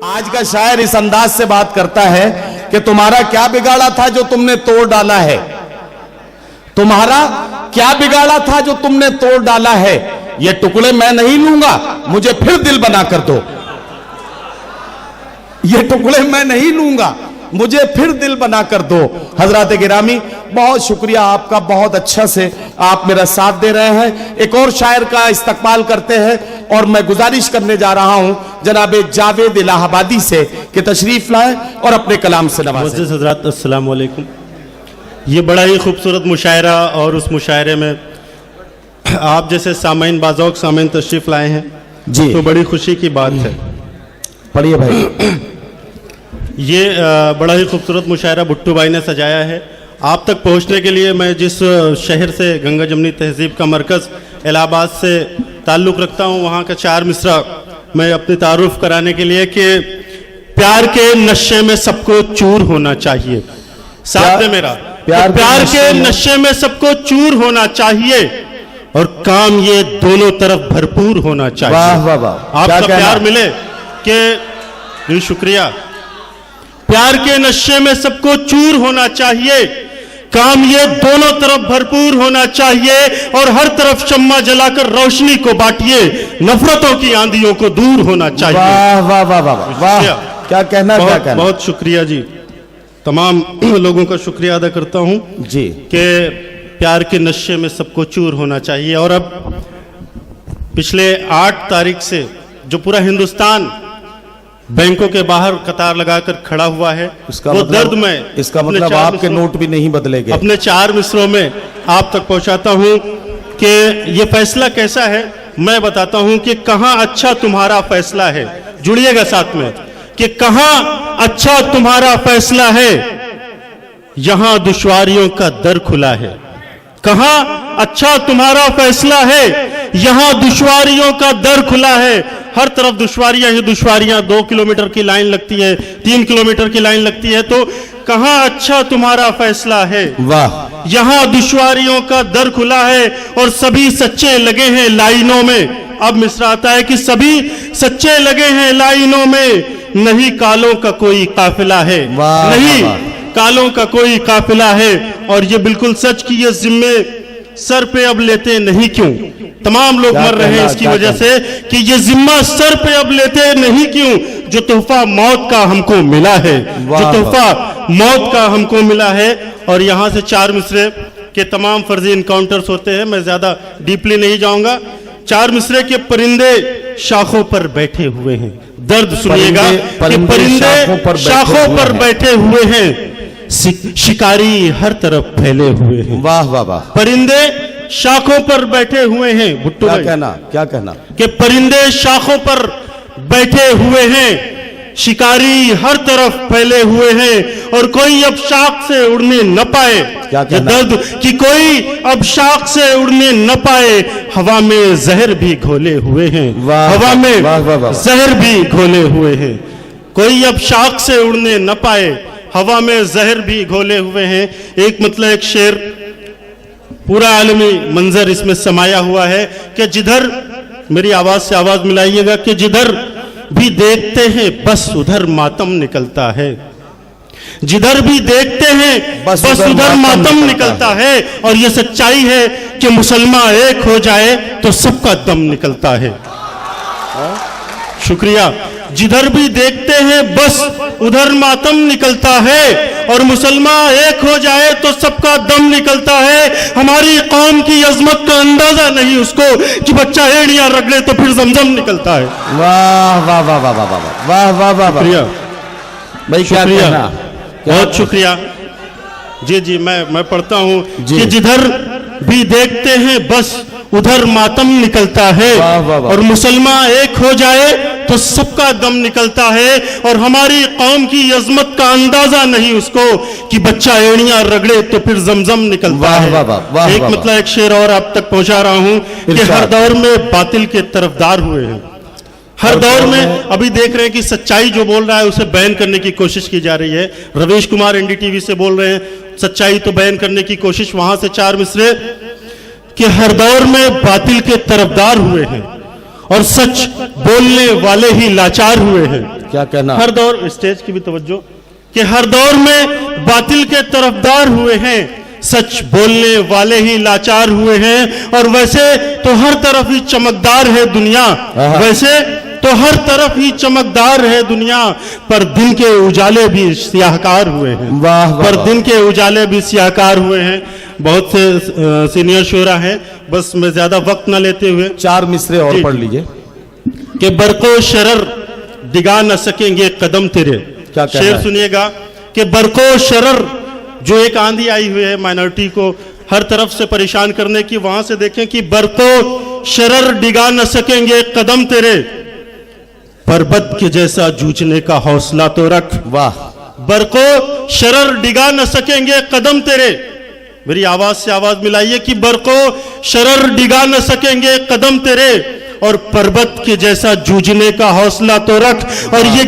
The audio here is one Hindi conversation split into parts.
आज का शायर इस अंदाज से बात करता है कि तुम्हारा क्या बिगाड़ा था जो तुमने तोड़ डाला है, तुम्हारा क्या बिगाड़ा था जो तुमने तोड़ डाला है, ये टुकड़े मैं नहीं लूंगा, मुझे फिर दिल बना कर दो। ये टुकड़े मैं नहीं लूंगा, मुझे फिर दिल बना कर दो। हजरत गिरामी, बहुत शुक्रिया आपका, बहुत अच्छा से आप मेरा साथ दे रहे हैं। एक और शायर का इस्तकबाल करते हैं और मैं गुजारिश करने जा रहा हूं जनाब जावेद इलाहाबादी से कि तशरीफ लाएं और अपने कलाम से नवाजें। हजरत अस्सलाम वालेकुम। ये बड़ा ही खूबसूरत मुशायरा और उस मुशायरे में आप जैसे सामाइन बाज़ौक़ सामाइन तशरीफ लाए हैं जी, तो बड़ी खुशी की बात है। पढ़िए भाई। ये बड़ा ही खूबसूरत मुशायरा भुट्टू भाई ने सजाया है। आप तक पहुंचने के लिए मैं जिस शहर से गंगा जमनी तहजीब का मरकज़ इलाहाबाद से ताल्लुक़ रखता हूं, वहाँ का 4 मिसरा मैं अपने तारुफ कराने के लिए कि प्यार के नशे में सबको चूर होना चाहिए। साथ में मेरा प्यार के नशे में सबको चूर होना चाहिए और काम ये दोनों तरफ भरपूर होना चाहिए। वाह वाह वाह, आपका प्यार मिले कि शुक्रिया। प्यार के नशे में सबको चूर होना चाहिए, काम ये दोनों तरफ भरपूर होना चाहिए और हर तरफ शम्मा जलाकर रोशनी को बांटिए, नफरतों की आंधियों को दूर होना चाहिए। वाह वाह वाह वाह वाह, क्या कहना, क्या कहना। बहुत शुक्रिया जी, तमाम लोगों का शुक्रिया अदा करता हूं जी कि प्यार के नशे में सबको चूर होना चाहिए। और अब पिछले 8 तारीख से जो पूरा हिंदुस्तान बैंकों के बाहर कतार लगाकर खड़ा हुआ है, इसका वो मतलब, दर्द में इसका मतलब आपके नोट भी नहीं बदले गए। अपने 4 मिसरों में आप तक पहुंचाता हूं कि ये फैसला कैसा है। मैं बताता हूं कि कहां अच्छा तुम्हारा फैसला है, जुड़िएगा साथ में, कि कहां अच्छा तुम्हारा फैसला है, यहां दुश्वारियों का दर खुला है। कहां अच्छा तुम्हारा फैसला है, यहां दुश्वारियों का दर खुला है। हर तरफ दुश्वारियां ही दुश्वारियां, 2 किलोमीटर की लाइन लगती है, 3 किलोमीटर की लाइन लगती है, तो कहां अच्छा तुम्हारा फैसला है, वाह, यहां दुश्वारियों का दर खुला है और सभी सच्चे लगे हैं लाइनों में। अब मिसरा आता है कि सभी सच्चे लगे हैं लाइनों में, नहीं कालों का कोई काफिला है, नहीं कालों का कोई काफिला है। और ये बिल्कुल सच की ये जिम्मे सर पे अब लेते नहीं क्यों, तमाम लोग मर रहे हैं इसकी वजह से कि ये जिम्मा सर पे अब लेते नहीं क्यों, जो तोहफा मौत का हमको मिला है, जो तोहफा मौत का हमको मिला है। और यहां से 4 मिसरे के तमाम फर्जी इनकाउंटर्स होते हैं, मैं ज्यादा डीपली नहीं जाऊंगा। 4 मिसरे के परिंदे शाखों पर बैठे हुए हैं, दर्द सुनिएगा कि परिंदे शाखों पर बैठे हुए हैं, शिकारी हर तरफ फैले हुए हैं। वाह वाह वाह, परिंदे शाखों पर बैठे हुए हैं। भुट्टू क्या भाई, कहना, क्या कहना कि परिंदे शाखों पर बैठे हुए हैं, शिकारी हर तरफ फैले हुए हैं और कोई अब शाख से उड़ने न पाए। क्या कहना, दर्द कि कोई अब शाख से उड़ने न पाए, हवा में जहर भी घोले हुए हैं, हवा में जहर भी घोले हुए हैं। कोई अब शाख से उड़ने न पाए, हवा में जहर भी घोले हुए हैं। एक मतलब एक शेर, पूरा आलमी मंजर इसमें समाया हुआ है कि जिधर, मेरी आवाज से आवाज मिलाइएगा, कि जिधर भी देखते हैं बस उधर मातम निकलता है, जिधर भी देखते हैं बस उधर मातम निकलता है। और ये सच्चाई है कि मुसलमान एक हो जाए तो सबका दम निकलता है। शुक्रिया। जिधर भी देखते हैं बस उधर मातम निकलता है और मुसलमान एक हो जाए तो सबका दम निकलता है। हमारी कौम की अजमत का अंदाजा नहीं उसको कि बच्चा एड़ियां रगड़े तो फिर जमजम निकलता है। वाह वाह वाह वाह वाह वाह वाह वाह वाह, भाई शुक्रिया, बहुत शुक्रिया जी। जी मैं पढ़ता हूँ कि जिधर भी देखते हैं बस उधर मातम निकलता है और मुसलमान एक हो जाए तो सबका दम निकलता है। और हमारी कौम की अजमत का अंदाजा नहीं उसको कि बच्चा एड़ियां रगड़े तो फिर जमजम निकलता है। एक मतलब एक शेर और आप तक पहुंचा रहा हूं कि हर दौर में बातिल के तरफदार हुए हैं, हर दौर में। अभी देख रहे हैं कि सच्चाई जो बोल रहा है उसे बैन करने की कोशिश की जा रही है। रवीश कुमार एनडीटीवी से बोल रहे हैं सच्चाई तो बैन करने की कोशिश, वहां से 4 मिसरे कि हर दौर में बातिल के तरफदार हुए हैं और सच बोलने वाले ही लाचार हुए हैं। क्या कहना? हर दौर, स्टेज की भी तवज्जो, कि हर दौर में बातिल के तरफदार हुए हैं, सच बोलने वाले ही लाचार हुए हैं। और वैसे तो हर तरफ ही चमकदार है दुनिया, वैसे तो हर तरफ ही चमकदार है दुनिया, पर दिन के उजाले भी सियाहकार हुए हैं। वाह वाह, पर दिन के उजाले भी सियाहकार हुए हैं। बहुत से सीनियर शोरा हैं, बस मैं ज्यादा वक्त न लेते हुए 4 मिसरे और जी। पढ़ लीजिए। कि बरको शरर दिगा न सकेंगे कदम तेरे। क्या कहना शेर है? सुनिएगा कि बरको शरर, जो एक आंधी आई हुई है माइनॉरिटी को हर तरफ से परेशान करने की, वहां से देखें कि बरको शरर डिगा न सकेंगे कदम तेरे, पर्वत के जैसा जूझने का हौसला तो रख। वाह, बरको शरर डिगा न सकेंगे कदम तेरे। मेरी आवाज से आवाज मिलाइए कि बरको शरर डिगा न सकेंगे कदम तेरे, और पर्वत के जैसा जूझने का हौसला तो रख। और ये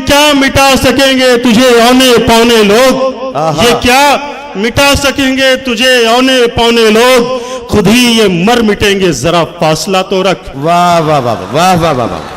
क्या मिटा सकेंगे तुझे औने पौने लोग, ये क्या मिटा सकेंगे तुझे औने पौने लोग, खुद ही ये मर मिटेंगे जरा फासला तो रख। वाह वाह वाह वाह वाह वाह वाह।